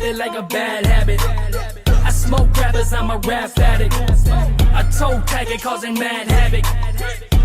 got it like a bad habit. I smoke rappers, I'm a rap addict. I toe tag it causing mad havoc.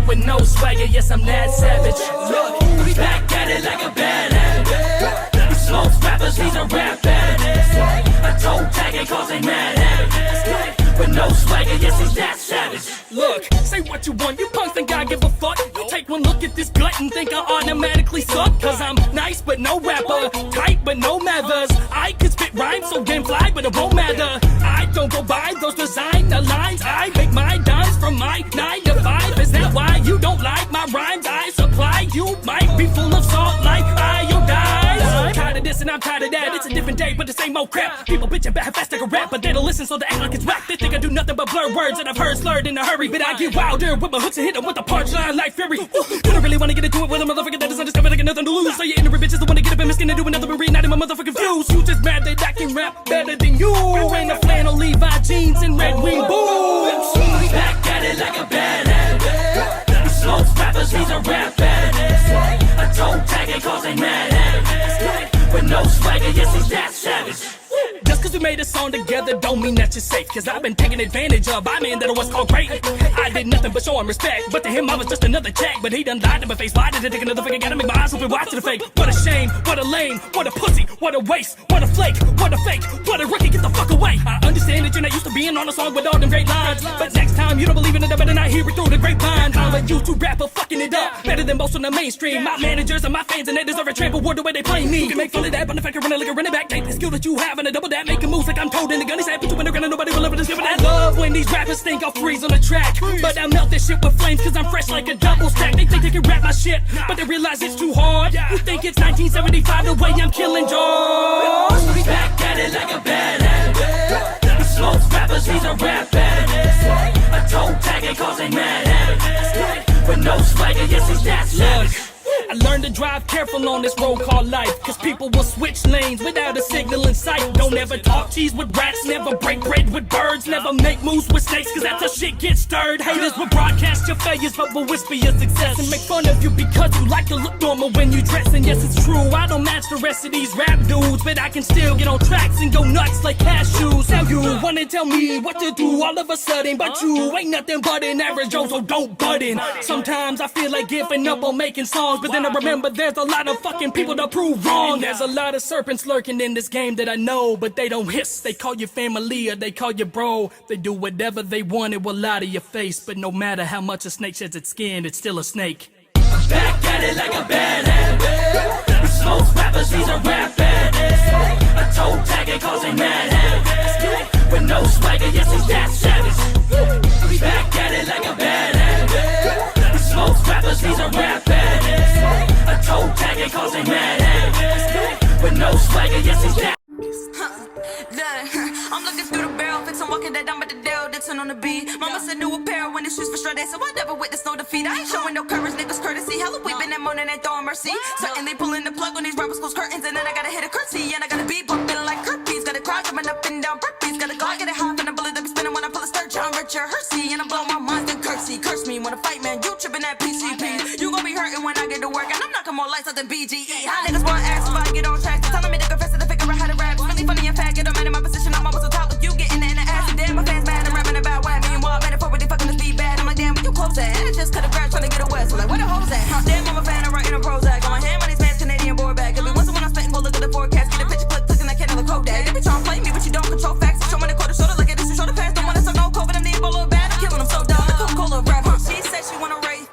With no swagger, yes I'm that savage. Look, we back at it like a bad habit. We smoke rappers, he's a rap addict. I toe tag it causing mad havoc. With no swagger, yes he's that savage. Look, say what you want, you punks think I give a fuck. You take one look at this gut and think I automatically suck. Cause I'm nice but no rapper, tight but no mathers. I can spit rhymes so damn fly but it won't matter. I don't go by those designer lines. I make my dimes from my 9 to 5. Is that why you don't like my rhymes I supply? You might be full of salt like iodine. I'm tired of this and I'm tired of that. It's a different day but the same old crap. People bitching about how fast I can rap, but they don't listen so they act like it's whack. They think I do nothing but blur words that I've heard slurred in a hurry. But I get wilder with my hooks and hit them with the punchline like fury. You don't really wanna get into it with a motherfucker that is undiscovered. I got nothing to lose. So your ignorant bitches don't wanna get up in my skin and do another but reigniting my motherfucking views. You just mad that I can rap better than you. In the flannel Levi jeans and red wing boots. Back at it like a bad habit. He smokes rappers, he's a rap addict. I toe tag it causing mad havoc. With no swagger, yes he's that savage. Just cause we made a song together don't mean that you're safe. Cause I've been taken advantage of by men that are what's called great. I did nothing but show him respect, but to him I was just another check. But he done lied to my face. Why did I take another figure? Gotta make my eyes open wide to the fake. What a shame, what a lame, what a pussy, what a waste, what a flake, what a fake, what a rookie, get the fuck away. I understand that you're not used to being on a song with all them great lines, but next time you don't believe in it, I better not hear it through the grapevine. I'm a YouTube rapper fucking it up, better than most on the mainstream. My managers and my fans and they deserve a trample word the way they play me. You can make fun of that, but the fact you're running like a running back, take the skill that you have and a double that, making moves like I'm told in the gun. He said, put you in the gun and nobody will ever discover that. I love when these rappers think I'll freeze on the track, but I melt this shit with flames cause I'm fresh like a double stack. They think they can rap my shit, but they realize it's too hard. You think it's 1975 the way I'm killing George. Back at it like a bad habit. He smokes rappers, he's a rap addict. I toe tag it causing mad havoc. With no swagger, yes he's that savage. I learned to drive careful on this road called life, cause people will switch lanes without a signal in sight. Don't ever talk cheese with rats, never break bread with birds, never make moves with snakes, cause that's how shit gets stirred. Haters will broadcast your failures but will whisper your success and make fun of you because you like to look normal when you dress. And yes, it's true, I don't match the rest of these rap dudes, but I can still get on tracks and go nuts like cashews. Now you wanna tell me what to do all of a sudden, but you ain't nothing but an average Joe, so don't butt in. Sometimes I feel like giving up on making songs, but then I remember there's a lot of fucking people to prove wrong. There's a lot of serpents lurking in this game that I know, but they don't hiss. They call you family or they call you bro. They do whatever they want, it will lie to your face. But no matter how much a snake sheds its skin, it's still a snake. Back at it like a bad habit. He smokes rappers, he's a rap addict. I toe tag it causing mad havoc. With no swagger, yes he's that savage. Back at it like a bad habit. He smokes rappers, he's a rap addict. I toe tag it causing mad havoc. With no swagger, yes he's that. I'm looking through the barrel, fix I'm walking that I'm at the Dale Dixon on the beat. Mama said new apparel when it's shoes for straight, so I never witnessed no defeat. I ain't showing no courage, niggas courtesy. Hella weeping that morning and throwing mercy. Certainly pulling the plug on these rapper schools curtains, and then I gotta hit a curtsy, and I gotta be bumping like herpes. Gotta cry coming up and down burpees. Gotta go, I get it hot, and a bullet that be spinning when I pull a stir. John Richard Hersey, and I'm blowing my mind then curtsy. Curse me, wanna fight, man, you tripping that PCP. You gon' be hurting when I get to work, and I'm knocking more lights out than BGE. How niggas want ass if I get on track? Telling me to confess to the figure out how to rap. It's really funny and fat, get them in my position. I'm almost on top with you getting in the ass. And damn, my fans mad. I'm rapping about why me and Wall made it forward. They fucking this beat bad. I'm like, damn, where you close at? And I just could've grabbed trying to get away. So like, where the hoes at? Damn, I'm a fan. I'm writing a Prozac. On my hand, money's man's Canadian board back. Every once in a while I'm spitting, go look at the forecast. Get a picture, click, and I can't look Kodak. They be trying to play me, but you don't control facts. Show me the quarter shoulder like it is. You show the pants. Don't wanna suck no COVID. I'm the Ebola bad. I'm killing them so dumb. The Coca-Cola rap. She said she wanna race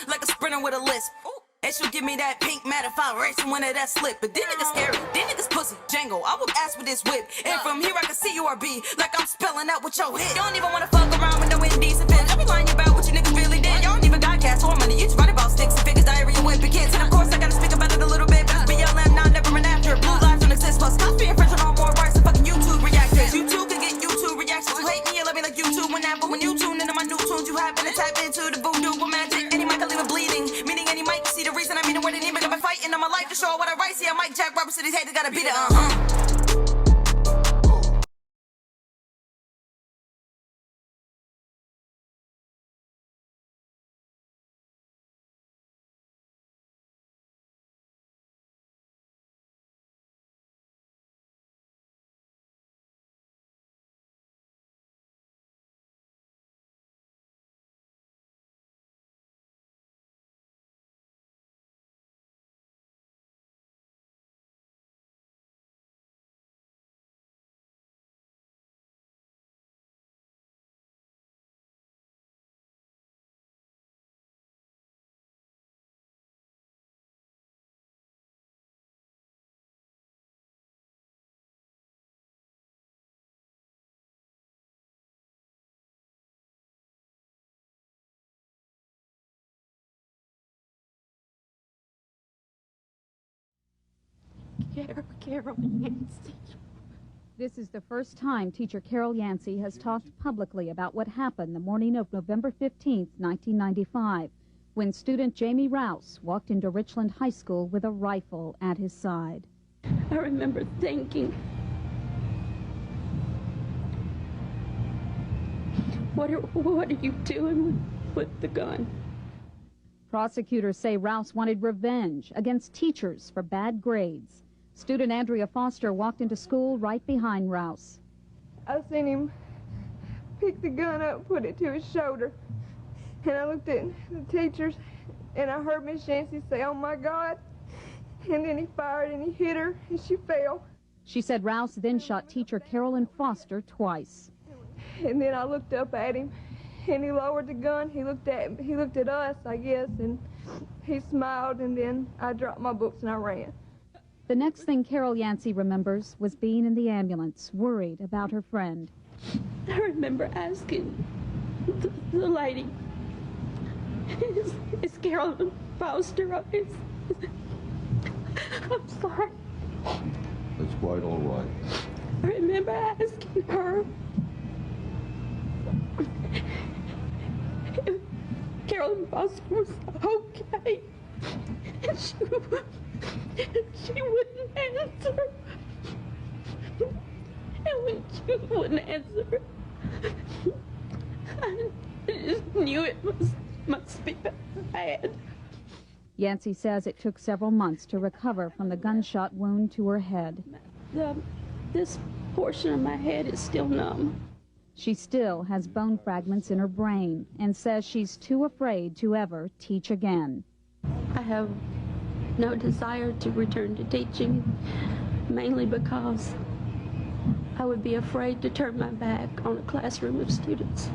like a sprinter with a lisp. And she'll give me that pink matte if I'm racing one of that slip. But then niggas scary, then niggas pussy. Django, I will ass with this whip. And from here I can see you RB, like I'm spelling out with your hit. You don't even wanna fuck around with no indecent bitch. I be lying about what you niggas really did. Y'all don't even got cash or money. You just write about sticks and figures, diarrhea with big kids. And of course I gotta speak about it a little bit, but it's BLM now, never an after. Blue lives don't exist, plus cops be infringing on more rights than fucking YouTube reactors. YouTube can get YouTube reactions. You hate me and love me like YouTube whenever. When you tune into my new tunes, you happen to tap into the voodoo with magic. Any mic I leave it bleeding, meaning any mic. See the reason I mean the word anemic. I've been fighting on my life to show what I write. See, I Mike Jack Robertson, these haters gotta beat it, Carol Yancey. This is the first time teacher Carol Yancey has talked publicly about what happened the morning of November 15, 1995, when student Jamie Rouse walked into Richland High School with a rifle at his side. I remember thinking, what are you doing with the gun? Prosecutors say Rouse wanted revenge against teachers for bad grades. Student Andrea Foster walked into school right behind Rouse. I seen him pick the gun up, put it to his shoulder, and I looked at the teachers, and I heard Miss Yancey say, "Oh my God," and then he fired and he hit her, and she fell. She said Rouse then shot teacher Carolyn Foster twice. And then I looked up at him, and he lowered the gun. He looked at us, I guess, and he smiled, and then I dropped my books and I ran. The next thing Carol Yancey remembers was being in the ambulance, worried about her friend. I remember asking the lady, is Carolyn Foster? I'm sorry. It's quite all right. I remember asking her if Carolyn Foster was okay. And she wouldn't answer. And when she wouldn't answer, I just knew it must be bad. Yancey says it took several months to recover from the gunshot wound to her head. This portion of my head is still numb. She still has bone fragments in her brain and says she's too afraid to ever teach again. I have no desire to return to teaching, mainly because I would be afraid to turn my back on a classroom of students.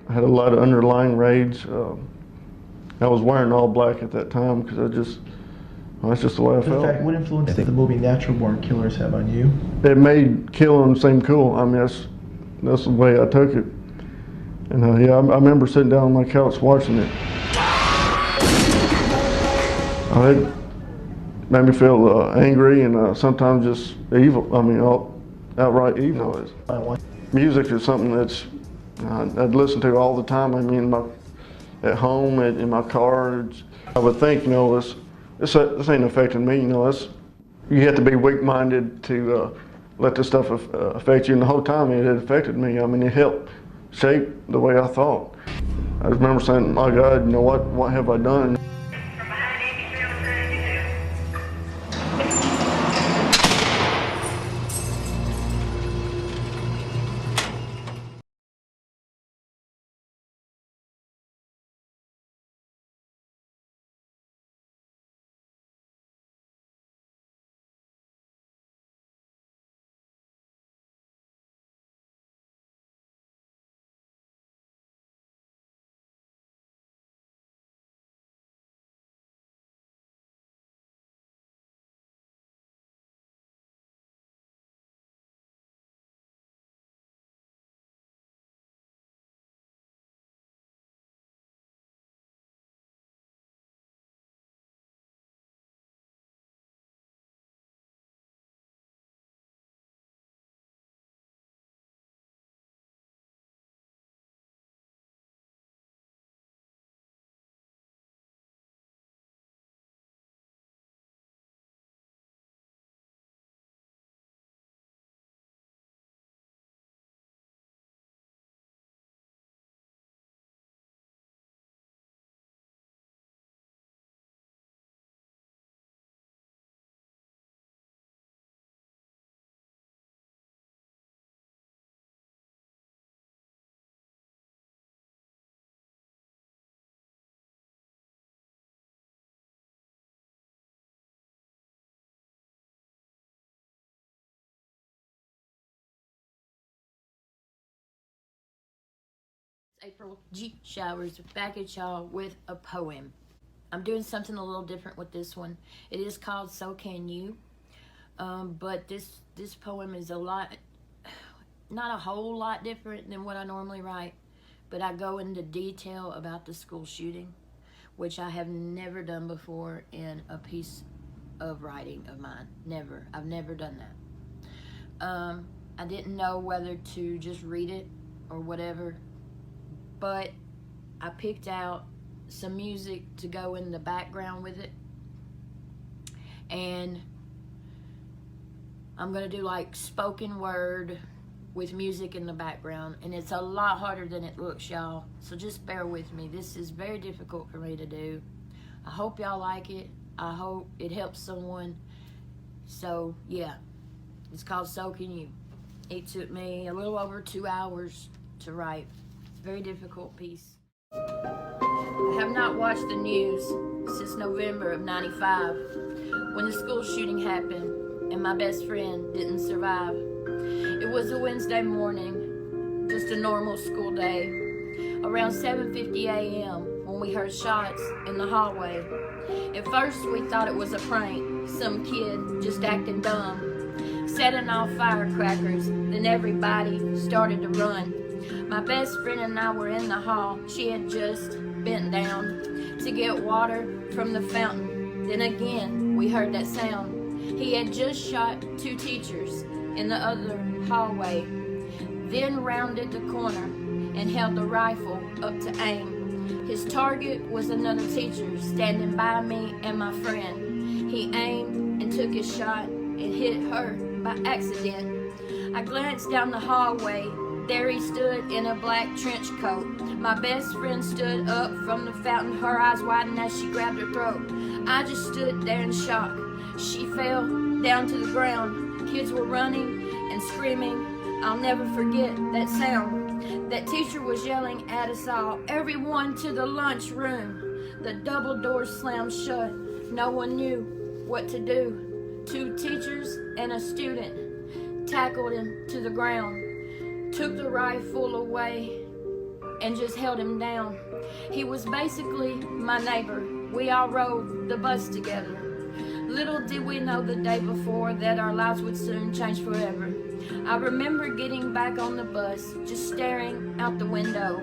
I had a lot of underlying rage. I was wearing all black at that time because that's just the way I In felt. fact, what influence did the movie Natural Born Killers have on you? It made killing seem cool. I mean, that's the way I took it. And yeah, I remember sitting down on my couch watching it. It made me feel angry and sometimes just evil. I mean, outright evil. Music is something that's I'd listen to all the time. I mean, at home, in my car. I would think, this ain't affecting me. You have to be weak-minded to let this stuff affect you. And the whole time it had affected me. I mean, it helped shape the way I thought. I remember saying, "My God, what have I done?" April G. showers back at y'all with a poem. I'm doing something a little different with this one. It is called So Can You. But this poem is not a whole lot different than what I normally write, but I go into detail about the school shooting, which I have never done before in a piece of writing of mine. Never. I've never done that. I didn't know whether to just read it or whatever, but I picked out some music to go in the background with it, and I'm gonna do like spoken word with music in the background, and it's a lot harder than it looks, y'all, so just bear with me. This is very difficult for me to do. I hope y'all like it. I hope it helps someone. So yeah, it's called So Can You. It took me a little over 2 hours to write. It's a very difficult piece. I have not watched the news since November of '95, when the school shooting happened and my best friend didn't survive. It was a Wednesday morning, just a normal school day, around 7:50 a.m. when we heard shots in the hallway. At first we thought it was a prank, some kid just acting dumb, setting off firecrackers, then everybody started to run. My best friend and I were in the hall. She had just bent down to get water from the fountain. Then again we heard that sound. He had just shot 2 teachers in the other hallway, then rounded the corner and held the rifle up to aim. His target was another teacher standing by me and my friend. He aimed and took his shot and hit her by accident. I glanced down the hallway. There he stood in a black trench coat. My best friend stood up from the fountain, her eyes widened as she grabbed her throat. I just stood there in shock. She fell down to the ground. Kids were running and screaming. I'll never forget that sound. That teacher was yelling at us all, everyone to the lunchroom. The double doors slammed shut. No one knew what to do. 2 teachers and a student tackled him to the ground, took the rifle away, and just held him down. He was basically my neighbor. We all rode the bus together. Little did we know the day before that our lives would soon change forever. I remember getting back on the bus, just staring out the window,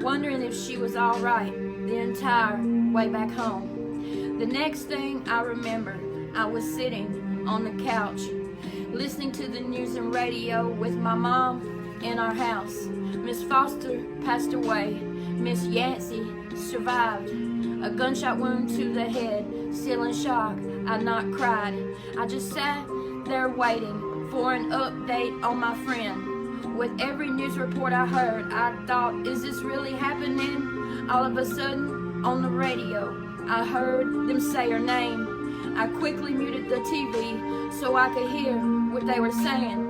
wondering if she was all right the entire way back home. The next thing I remember, I was sitting on the couch, listening to the news and radio with my mom in our house. Miss Foster passed away. Miss Yancey survived a gunshot wound to the head. Still in shock, I not cried. I just sat there waiting for an update on my friend. With every news report I heard, I thought, is this really happening? All of a sudden, on the radio, I heard them say her name. I quickly muted the TV so I could hear what they were saying.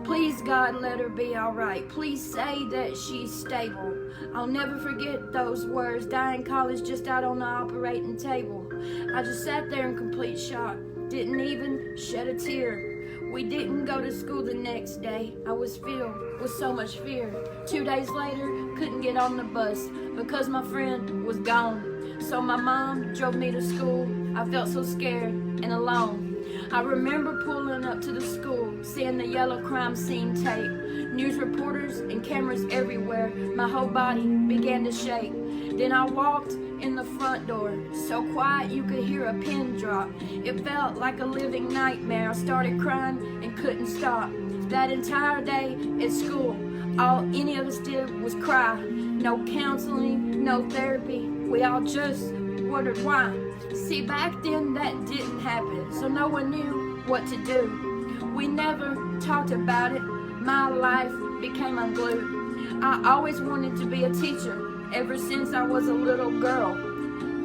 Please, God, let her be all right. Please say that she's stable. I'll never forget those words. Dying college just out on the operating table. I just sat there in complete shock. Didn't even shed a tear. We didn't go to school the next day. I was filled with so much fear. 2 days later, couldn't get on the bus because my friend was gone. So my mom drove me to school. I felt so scared and alone. I remember pulling up to the school, seeing the yellow crime scene tape, news reporters and cameras everywhere. My whole body began to shake. Then I walked in the front door, so quiet you could hear a pin drop. It felt like a living nightmare. I started crying and couldn't stop. That entire day at school, all any of us did was cry. No counseling, no therapy. We all just wondered why. See, back then that didn't happen, so no one knew what to do. We never talked about it. My life became unglued. I always wanted to be a teacher ever since I was a little girl.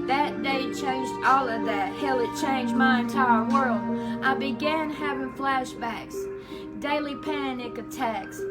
That day changed all of that. Hell, it changed my entire world. I began having flashbacks, daily panic attacks.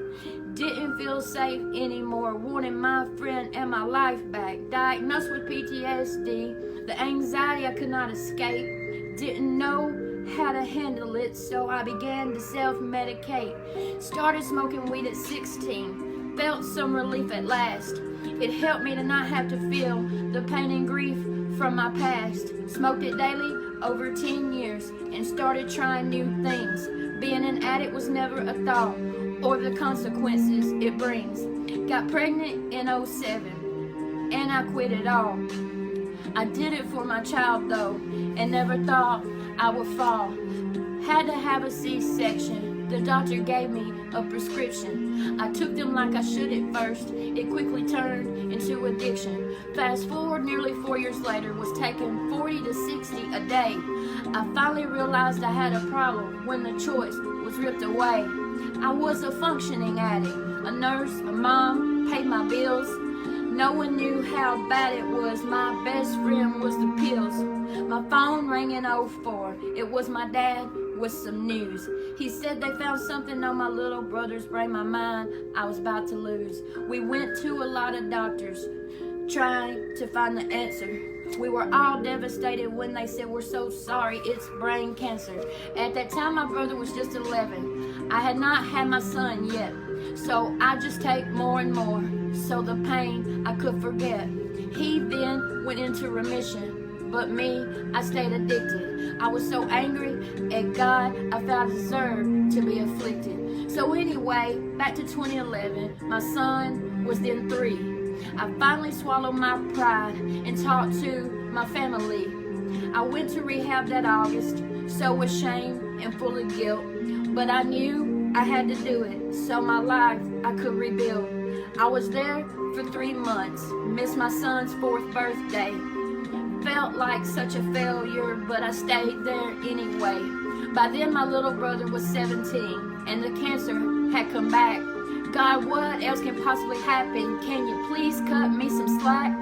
Didn't feel safe anymore, wanted my friend and my life back. Diagnosed with PTSD, the anxiety I could not escape. Didn't know how to handle it, so I began to self-medicate. Started smoking weed at 16, felt some relief at last. It helped me to not have to feel the pain and grief from my past. Smoked it daily over 10 years and started trying new things. Being an addict was never a thought or the consequences it brings. Got pregnant in 07 and I quit it all. I did it for my child though and never thought I would fall. Had to have a C-section. The doctor gave me a prescription. I took them like I should at first. It quickly turned into addiction. Fast forward nearly 4 years later, was taking 40 to 60 a day. I finally realized I had a problem when the choice was ripped away. I was a functioning addict, a nurse, a mom, paid my bills. No one knew how bad it was. My best friend was the pills. My phone rang in 04. It was my dad with some news. He said they found something on my little brother's brain, my mind I was about to lose. We went to a lot of doctors trying to find the answer. We were all devastated when they said, "We're so sorry, it's brain cancer." At that time, my brother was just 11. I had not had my son yet, so I just take more and more, so the pain I could forget. He then went into remission, but me, I stayed addicted. I was so angry at God, I felt I deserved to be afflicted. So anyway, back to 2011, my son was then 3. I finally swallowed my pride and talked to my family. I went to rehab that August, so ashamed and full of guilt. But I knew I had to do it, so my life I could rebuild. I was there for 3 months, missed my son's 4th birthday. Felt like such a failure, but I stayed there anyway. By then my little brother was 17, and the cancer had come back. God, what else can possibly happen? Can you please cut me some slack?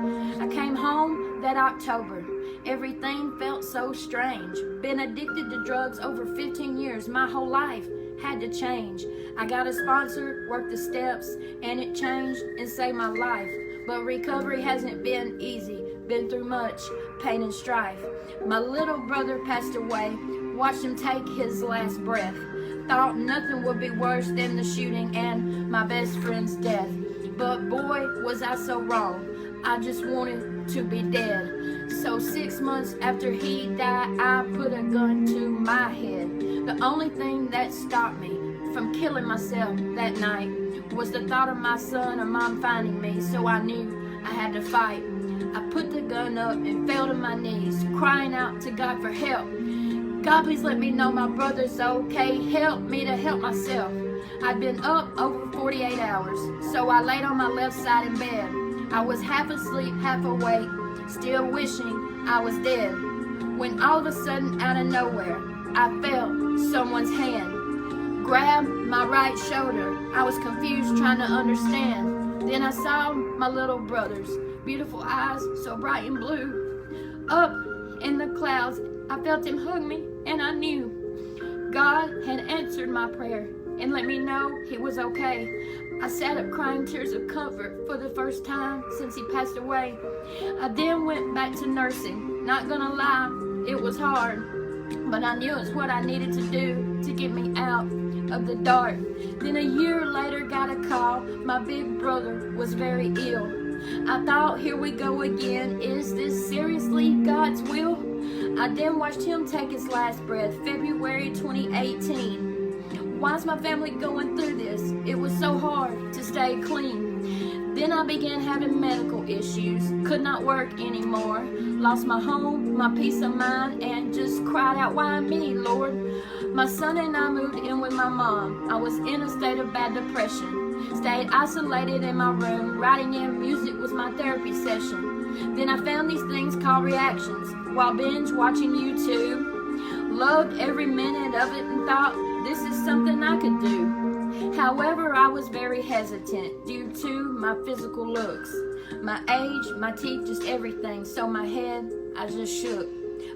I came home that October. Everything felt so strange. Been addicted to drugs over 15 years. My whole life had to change. I got a sponsor, worked the steps, and it changed and saved my life. But recovery hasn't been easy. Been through much pain and strife. My little brother passed away. Watched him take his last breath. Thought nothing would be worse than the shooting and my best friend's death. But boy, was I so wrong. I just wanted to be dead. So 6 months after he died, I put a gun to my head. The only thing that stopped me from killing myself that night was the thought of my son or mom finding me, so I knew I had to fight. I put the gun up and fell to my knees, crying out to God for help. God, please let me know my brother's okay. Help me to help myself. I'd been up over 48 hours, so I laid on my left side in bed. I was half asleep, half awake, still wishing I was dead. When all of a sudden, out of nowhere, I felt someone's hand grab my right shoulder. I was confused, trying to understand. Then I saw my little brother's beautiful eyes, so bright and blue. Up in the clouds, I felt him hug me, and I knew God had answered my prayer and let me know he was okay. I sat up crying tears of comfort for the first time since he passed away. I then went back to nursing. Not gonna lie, it was hard, but I knew it's what I needed to do to get me out of the dark. Then a year later got a call. My big brother was very ill. I thought, here we go again. Is this seriously God's will? I then watched him take his last breath, February 2018. Why is my family going through this? It was so hard to stay clean. Then I began having medical issues, could not work anymore, lost my home, my peace of mind, and just cried out, why me, Lord? My son and I moved in with my mom. I was in a state of bad depression, stayed isolated in my room, writing in music was my therapy session. Then I found these things called reactions while binge watching YouTube. Loved every minute of it and thought this is something I could do. However, I was very hesitant due to my physical looks, my age, my teeth, just everything. So my head, I just shook.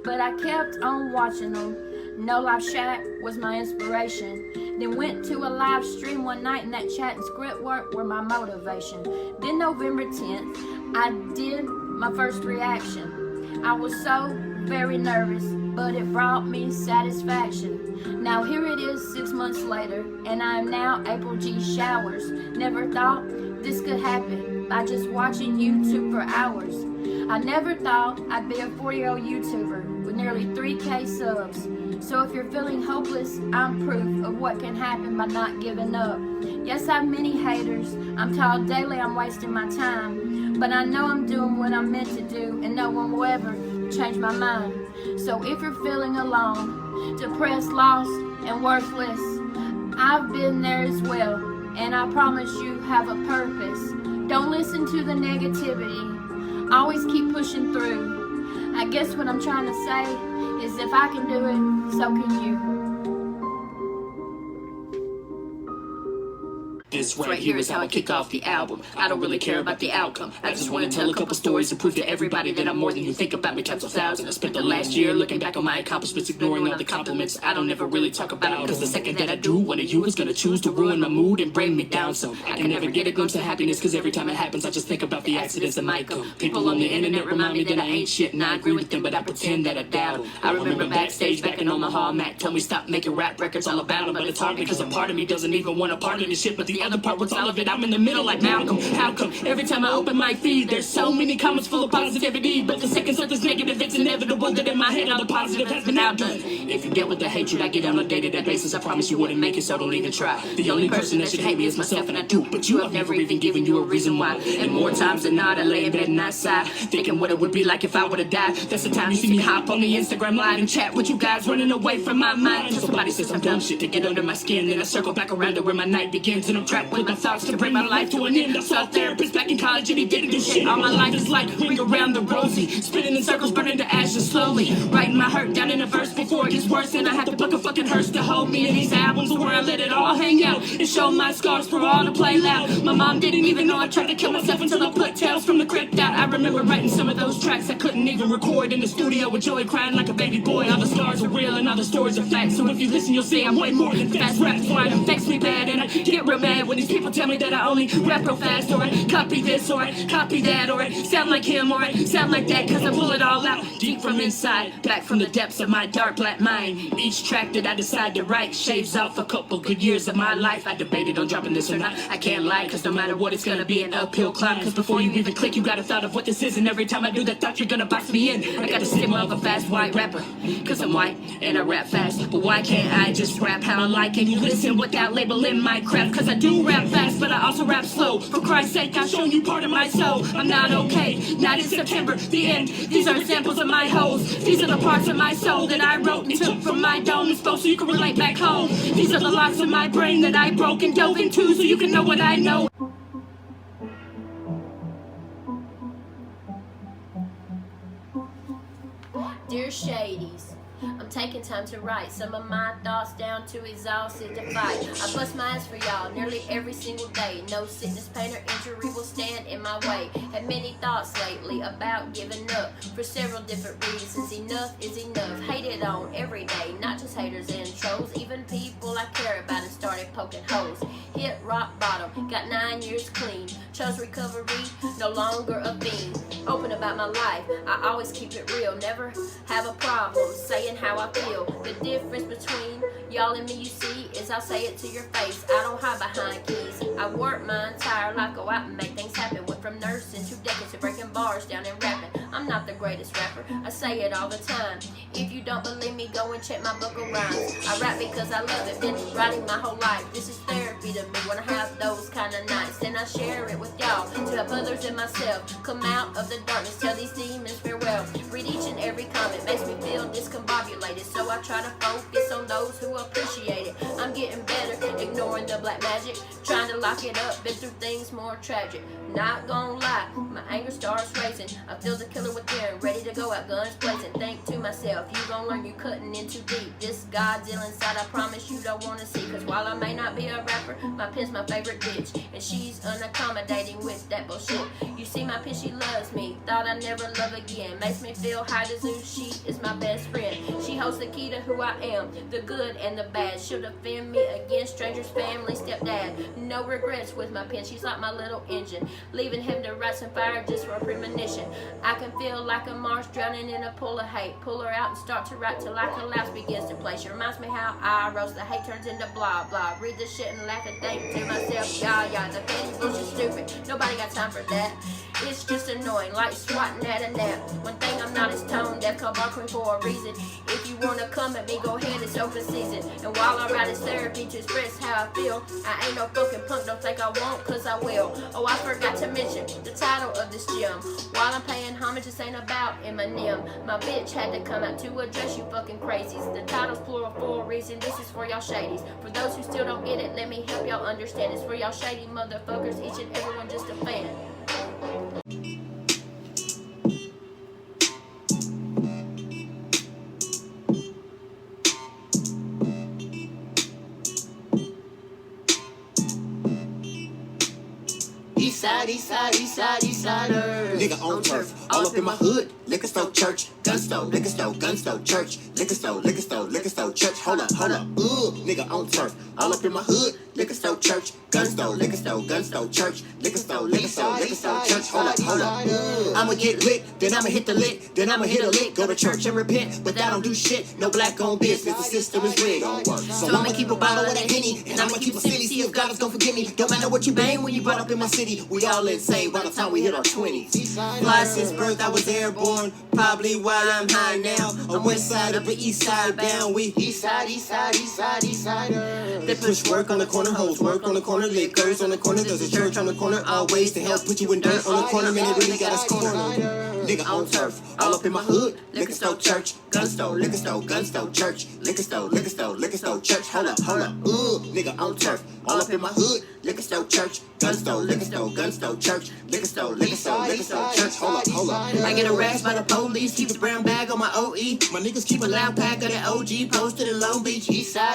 But I kept on watching them. No Life Shack was my inspiration. Then went to a live stream one night and that chat and script work were my motivation. Then November 10th, I did my first reaction. I was so very nervous, but it brought me satisfaction. Now here it is 6 months later, and I am now April G. Showers. Never thought this could happen by just watching YouTube for hours. I never thought I'd be a 40-year-old YouTuber with nearly 3K subs. So if you're feeling hopeless, I'm proof of what can happen by not giving up. Yes, I have many haters. I'm told daily I'm wasting my time. But I know I'm doing what I'm meant to do, and no one will ever change my mind. So if you're feeling alone, depressed, lost, and worthless, I've been there as well, and I promise you have a purpose. Don't listen to the negativity. Always keep pushing through. I guess what I'm trying to say is if I can do it, so can you. This right here is how I kick off the album. I don't really care about the outcome. I just want to tell a couple stories to prove to everybody that I'm more than you think about me times 1,000. I spent the last year looking back on my accomplishments, ignoring all the compliments I don't ever really talk about. Cause the second that I do, one of you is gonna choose to ruin my mood and bring me down. So I can never get a glimpse of happiness, cause every time it happens I just think about the accidents that might come. People on the internet remind me that I ain't shit, and I agree with them, but I pretend that I doubt them. I remember backstage back in Omaha, Matt told me stop making rap records all about them. But it's hard because a part of me doesn't even want a part of this shit, but the other part wants all of it. I'm in the middle like Malcolm. How come every time I open my feed there's so many comments full of positivity, but the second something's negative it's inevitable that in my head all the positive has been outdone. If you get with the hatred I get on a day-to-day basis, I promise you wouldn't make it, so don't even try. The only person that should hate me is myself, and I do, but you have never even given you a reason why. And more times than not I lay in bed and I sigh, thinking what it would be like if I would've died. That's the time you see me hop on the Instagram live and chat with you guys, running away from my mind until somebody says some dumb shit to get under my skin. Then I circle back around to where my night begins, and I'm trapped with my thoughts to bring my life to an end. I saw a therapist back in college and he didn't do shit. All my life is like ring around the rosy, spinning in circles, burning to ashes slowly, writing my hurt down in a verse before it gets worse, and I have to book a fucking hearse to hold me in these albums where I let it all hang out and show my scars for all to play loud. My mom didn't even know I tried to kill myself until I put Tales from the Crypt out. I remember writing some of those tracks I couldn't even record in the studio with Joey crying like a baby boy. All the scars are real and all the stories are facts, so if you listen you'll see I'm way more than fast rap. That's why it affects me bad, and I get real mad when these people tell me that I only rap real fast, or I copy this, or I copy that, or I sound like him, or I sound like that, cause I pull it all out deep from inside, back from the depths of my dark black mind. Each track that I decide to write shaves off a couple good years of my life. I debated on dropping this or not, I can't lie, cause no matter what it's gonna be an uphill climb. Cause before you even click you gotta thought of what this is, and every time I do that thought you're gonna box me in. I got the stigma of a fast white rapper, cause I'm white and I rap fast. But why can't I just rap how I like and you listen without labeling my crap? Cause I do rap fast but I also rap slow. For Christ's sake, I've shown you part of my soul. I'm not okay, not in September, the end. These are examples of my hoes. These are the parts of my soul that I wrote and took from my dome and spoke so you can relate back home. These are the locks of my brain that I broke and dove into so you can know what I know. Dear Shadies, I'm taking time to write some of my thoughts down to exhausted to fight. I bust my ass for y'all nearly every single day. No sickness, pain, or injury will stand in my way. Had many thoughts lately about giving up for several different reasons. Enough is enough. Hated on every day, not just haters and trolls. Even people I care about and started poking holes. Hit rock bottom, got 9 years clean. Chose recovery, no longer a fiend. Open about my life, I always keep it real. Never have a problem saying how I feel. The difference between y'all and me, you see, is I'll say it to your face. I don't hide behind keys. I worked my entire life, go out and make things happen. Went from nursing 2 decades to breaking bars down and rapping. I'm not the greatest rapper, I say it all the time. If you don't believe me, go and check my book of rhymes. I rap because I love it, been writing my whole life. This is therapy to me when I have those kind of nights. Then I share it with y'all to help others and myself come out of the darkness, tell these demons farewell. Read each and every comment, makes me feel discombobulated, so I try to focus on those who appreciate it. I'm getting better, ignoring the black magic, trying to lock it up, been through things more tragic. Not gonna lie, my anger starts racing. I feel the killer within, ready to go out, guns blazing. Think to myself, you gon' learn you cutting in too deep. This Godzilla inside, I promise you don't wanna see. Cause while I may not be a rapper, my pen's my favorite bitch, and she's unaccommodating with that bullshit. You see my pen, she loves me, thought I'd never love again. Makes me feel high as Zeus, she is my best friend. She holds the key to who I am, the good and the bad. She'll defend me against strangers, family, stepdad. No regrets with my pen, she's like my little engine, leaving him to write some fire just for a premonition. I can feel like a marsh drowning in a pool of hate. Pull her out and start to write till I collapse begins to play. She reminds me how I roast the hate turns into blah blah. Read the shit and laugh and think to myself, yeah, the fanny bullshit stupid. Nobody got time for that. It's just annoying, like swatting at a nap. One thing I'm not is tone deaf, called barking for a reason. If you wanna come at me, go ahead, it's open season. And while I write, it's therapy to express how I feel. I ain't no fucking punk, don't think I won't, cause I will. Oh, I forgot to mention the title of this gym. While I'm paying homage, this ain't about Eminem. My bitch had to come out to address you fucking crazies. The title's plural for a reason, this is for y'all shadies. For those who still don't get it, let me help y'all understand. It's for y'all shady motherfuckers, each and everyone just a fan. Eastsider. Nigga on turf, all up in my hood. Liquor store, church, gun store, liquor store, church, liquor store, church. Hold up. Nigga on turf, all up in my hood. Liquor store, church, gun store, church, liquor store, church. Hold up. I'ma get lit, then I'ma hit the lick, then I'ma hit a lick. Go to church and repent, but that don't do shit. No black on business, the system is rigged. So I'ma keep a bottle of that Henny, and I'ma keep a silly. See if God is gonna forgive me. Don't matter what you bang when you brought up in my city. We all insane by the time we hit our 20s. Fly since birth, I was airborne. Probably why I'm high now. On west side up the east side bound. We eastsider. They push work on the corner, hoes work on the corner, liquors on the corner. There's a church on the corner, always to help put you in dirt on the corner. Man, it really got us cornered. Nigga on turf, all up in my hood. Liquor store, church, gun store, church, liquor store, church. Hold up. Nigga on turf, all up in my hood. Liquor store, church, gun store, church, liquor store, church. Hold up. I get harassed by the police, keep the brown bag on my OE. My niggas keep a loud pack of that OG posted in Long Beach. Eastside.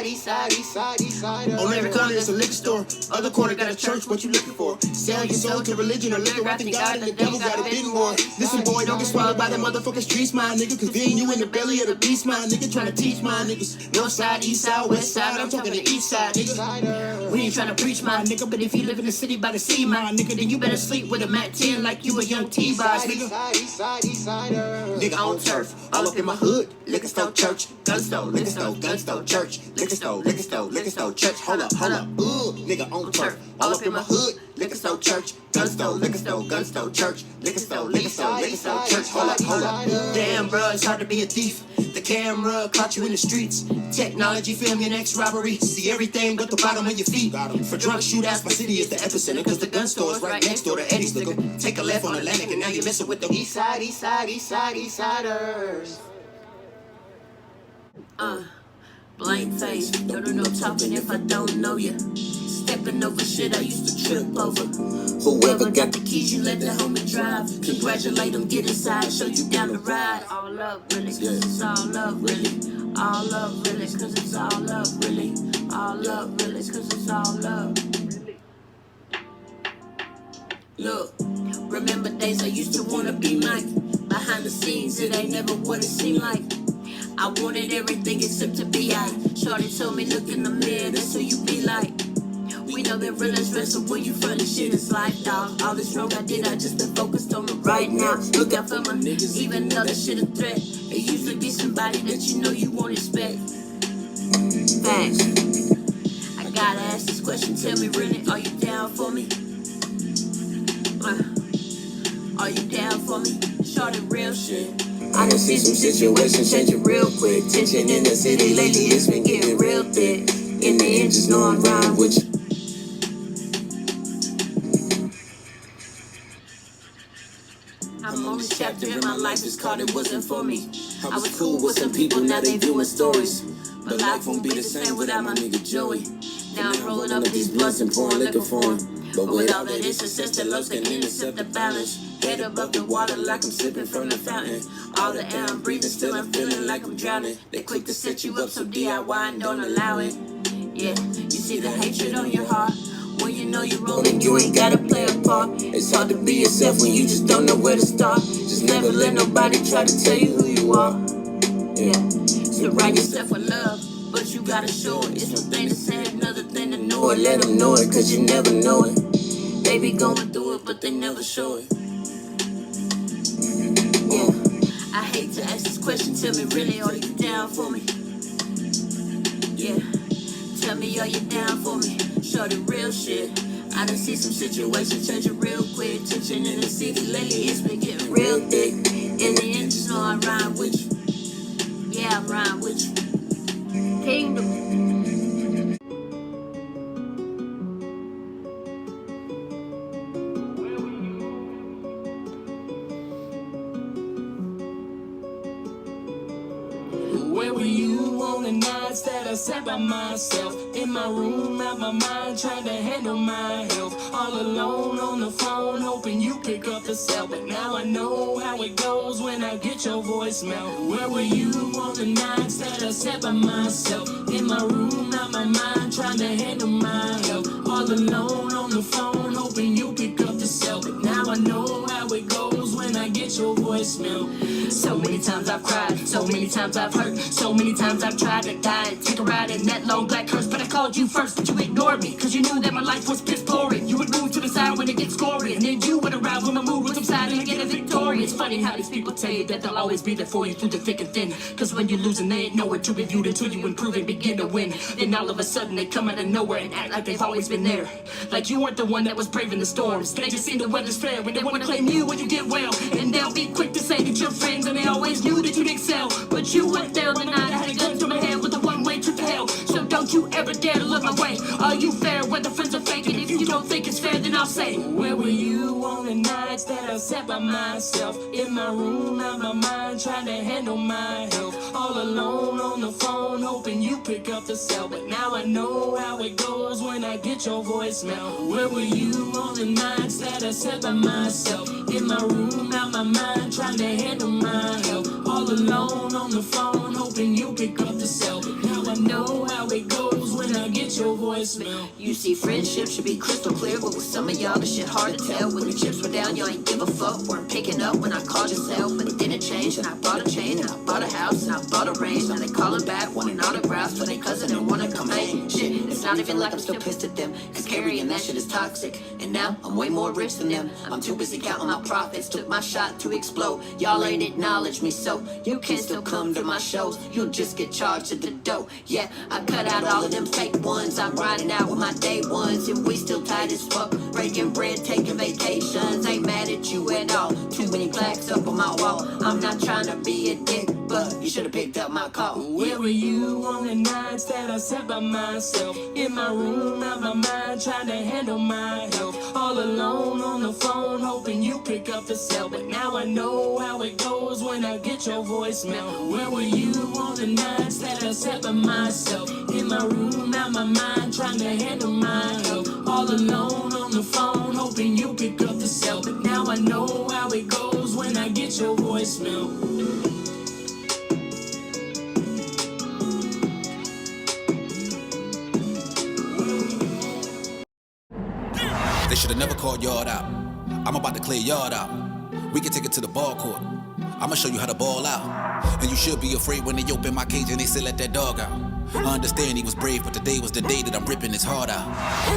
On every corner there's a liquor store. Other corner got a church, what you looking for? Sell your soul to religion or liquor, I think God and the devil got a bidding war. Listen boy, don't get swallowed by the motherfucking streets, my nigga. Cause then you in the belly of the beast, my nigga. Tryna teach my niggas north side, east side, west side. I'm talking the east side, nigga. We ain't tryna preach, my nigga. But if you live in the city by the sea, my nigga, then you better sleep with a Mac 10 like you a young T-Boss, nigga. Nigga on turf, all up in my hood. Liquor store, church, gun store, church, liquor store, church. Hold up. Nigga on turf, all up in my hood. Liquor store, church, gun store, church, liquor store, church. Hold up. Damn, bro, it's hard to be a thief. The camera caught you in the streets. Technology film your next robbery. See everything but the bottom of your feet. For drunk shootouts, my city is the epicenter. Cause the gun store is right next door to Eddie's liquor. Take a left on Atlantic and now you're messing with the eastsiders. Blank face, no talking if I don't know you. Stepping over shit I used to trip over. Whoever got the keys, you let the homie drive. Congratulate them, get inside, show you down the ride. All love, really, cause it's all love, really. All love, really, cause it's all love, really. All love, really, cause it's all love. Look, remember days I used to wanna be Mike. Behind the scenes, it ain't never what it seemed like. I wanted everything except to be I. Shorty told me, look in the mirror, that's who you be like. We know that real is real, so when you feel this shit, it's life, dog. All this wrong I did, I just been focused on the right now. Look out for my niggas, even though that shit a threat. It usually be somebody that you know you won't expect. Facts. I gotta ask this question, tell me really, are you down for me? Are you down for me? Shorty, real shit. I done see some situations changing real quick. Tension in the city lately, it's been getting real thick. In the end, just know I'm riding with you. I'm on this chapter in my life, it's called It Wasn't For Me. I was cool with some people, now they doing stories. But life won't be the same without my nigga Joey. Now I'm rolling up these blunts and pouring liquor for him. But with all that success, the lows can intercept the balance. Head above the water like I'm sipping from the fountain. All the air I'm breathing, still I'm feeling like I'm drowning. They quick to set you up, so DIY and don't allow it. Yeah, you see the hatred on your heart. When you know you're rolling, you ain't gotta play a part. It's hard to be yourself when you just don't know where to start. Just never let nobody try to tell you who you are. Yeah, surround yourself with love, but you gotta show it. It's one thing to say, another thing to know it. Let them know it, cause you never know it. They be going through it, but they never show it. Yeah, I hate to ask this question, tell me really, are you down for me? Yeah, tell me, are you down for me? Show the real shit. I done see some situations changing real quick. Tension in the city lately, it's been getting real thick. In the end, just know I rhyme with you. Yeah, I rhyme with you. Kingdom. Where were you on the nights that I sat by myself? In my room, out my mind, trying to handle my health. All alone on the phone, hoping you pick up the cell. But now I know how it goes when I get your voicemail. Where were you on the nights that I sat by myself? In my room, out my mind, trying to handle my health. All alone on the phone, hoping you pick up the cell. But now I know how it goes when I get your voicemail. So many times I've cried, so many times I've hurt, so many times I've tried to die and take a ride in that long black hearse. But I called you first, but you ignored me, cause you knew that my life was piss poor. You would move to the side when it gets gory, and then you would arrive when my mood was subsiding and get a victory. It's funny how these people tell you that they'll always be there for you through the thick and thin. Cause when you're losing, they ain't nowhere to be viewed until you improve and begin to win. Then all of a sudden they come out of nowhere and act like they've always been there. Like you weren't the one that was braving the storms. They just seen the weather's fair when they wanna claim you when you get well. And they'll be quick to say that you're friends and they always knew that you'd excel. But you weren't there the night I had a gun to my head with a one-way trip to hell. So don't you ever dare to look my way. Are you fair when the friends are faking? If you don't think it's fair, then I'll say, where were you on the nights that I sat by myself? In my room, out my mind, trying to handle my health. All alone on the phone, hoping you pick up the cell. But now I know how it goes when I get your voicemail. Where were you on the nights that I sat by myself? In my room, out my mind, trying to handle my health. All alone on the phone, hoping you pick up the cell. But now I know how it goes when I get your voicemail. you see, friendship should be crystal clear, but with some of y'all, the shit hard to tell. When the chips were down, y'all ain't give a fuck. Weren't picking up when I called yourself, but it didn't change. And I bought a chain, and I bought a house, and I bought a range. Now they calling back, wanting autographs for their cousin and wanna come hang. Shit, it's not even like I'm still pissed at them, cause carrying that shit is toxic. And now I'm way more rich than them. I'm too busy counting my profits, took my shot to explode. Y'all ain't acknowledged me, so you can still come to my shows. You'll just get charged at the dough. Yeah, I cut out all of them fake ones. I'm riding out with my day ones, and we still tight as fuck. Breaking bread, taking vacations. Ain't mad at you at all. Too many plaques up on my wall. I'm not trying to be a dick, but you should've picked up my call. Where were you on the nights that I sat by myself? In my room, out my mind, trying to handle my health. All alone on the phone, hoping you pick up the cell. But now I know how it goes when I get your voicemail. Where were you on the nights that I sat by myself? In my room, out my mind, trying to handle my health. All alone on the phone, hoping you pick up the cell. But now I know how it goes when I get your voicemail. They should have never called yard out. I'm about to clear yard out. We can take it to the ball court. I'ma show you how to ball out. And you should be afraid when they open my cage and they still let that dog out. I understand he was brave, but today was the day that I'm ripping his heart out.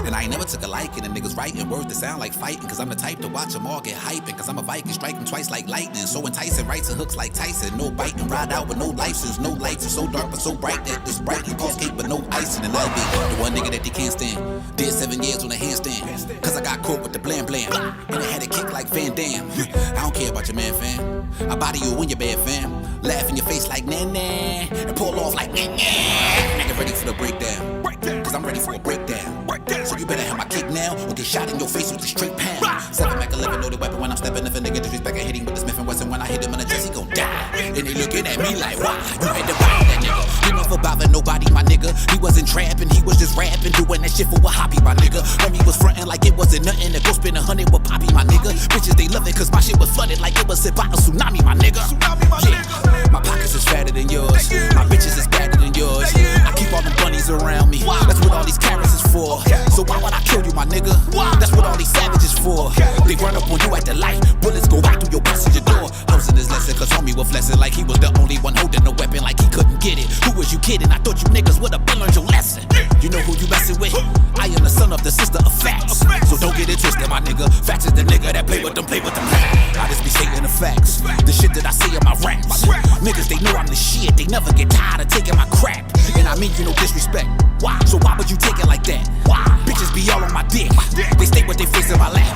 And I ain't never took a liking to niggas writing words that sound like fighting, cause I'm the type to watch them all get hyping, cause I'm a Viking striking twice like lightning. So enticing, writes and hooks like Tyson. No biting, ride out with no license. No lights are so dark but so bright that this brightly cause cake but no icing. And I'll be the one nigga that they can't stand. Did 7 years on a handstand, cause I got caught with the blam blam. And I had a kick like Van Damme. I don't care about your man, fam. I body you when you're bad, fam. Laugh in your face like nah-nah, and pull off like nah-nah. Nigga ready for the breakdown, cause I'm ready for a breakdown. So you better have my kick now, or get shot in your face with a straight pound. 7 Mac 11 loaded weapon when I'm stepping. If a nigga disrespect, I hit him with the Smith & Wesson. When I hit him in the chest, he gon' die. And they looking at me like, why? You had to ride that nigga. He never bothered nobody, my nigga. He wasn't trapping, he was just rapping, doing that shit for a hobby, my nigga. Homie was frontin' like it wasn't nothing to go spend 100 with Poppy, my nigga. Bitches, they love it cause my shit was flooded like it was hit by a tsunami, my nigga. Yeah. My pockets is fatter than yours. My bitches is badder than yours. I keep all the bunnies around me. That's what all these carrots is for. So why would I kill you, my nigga? That's what all these savages for. They run up on you at the light. Bullets go right through your passenger door. Housing his lesson cause homie was flexing like he was the only one holding a weapon. Like never get tired of taking my crap. And I mean you no disrespect. Why? So why would you take it like that? Why? Bitches be all on my dick. They stay with their face in my lap.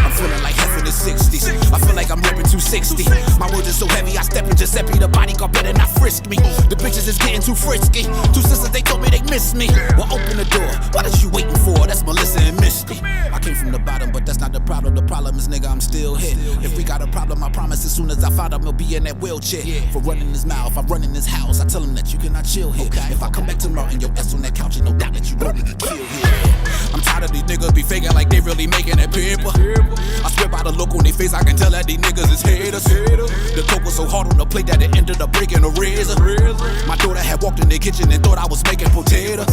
I'm feeling like half in the 60s. I feel like I'm repping 260. My words are so heavy, I step in Giuseppe. The bodyguard better not frisk me. The bitches is getting too frisky. Two sisters, they told me they miss me. Well, open the door. What is you waiting for? That's Melissa and Misty. I came from the bottom, but that's not the problem. The problem is, nigga, I'm still here. If we got a problem, I promise as soon as I find him, he'll be in that wheelchair. For running his mouth, I run in his house. I tell him that you cannot chill here. If I come back tomorrow and your ass on that couch, no doubt that you gonna get killed here. I'm tired of these niggas be faking like they really making that paper. I swear by the look on their face, I can tell that these niggas is haters. The coke was so hard on the plate that it ended up breaking a razor. My daughter had walked in the kitchen and thought I was making potato.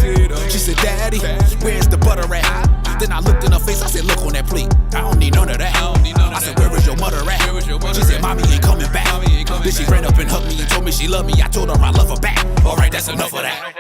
She said, Daddy, where's the butter at? Then I looked in her face, I said, look on that plate. I don't need none of that. I said, where is your mother at? She said, Mommy ain't coming back. Then she ran up and hugged me and told me she loved me. I told her I love her back. Alright, that's enough of that.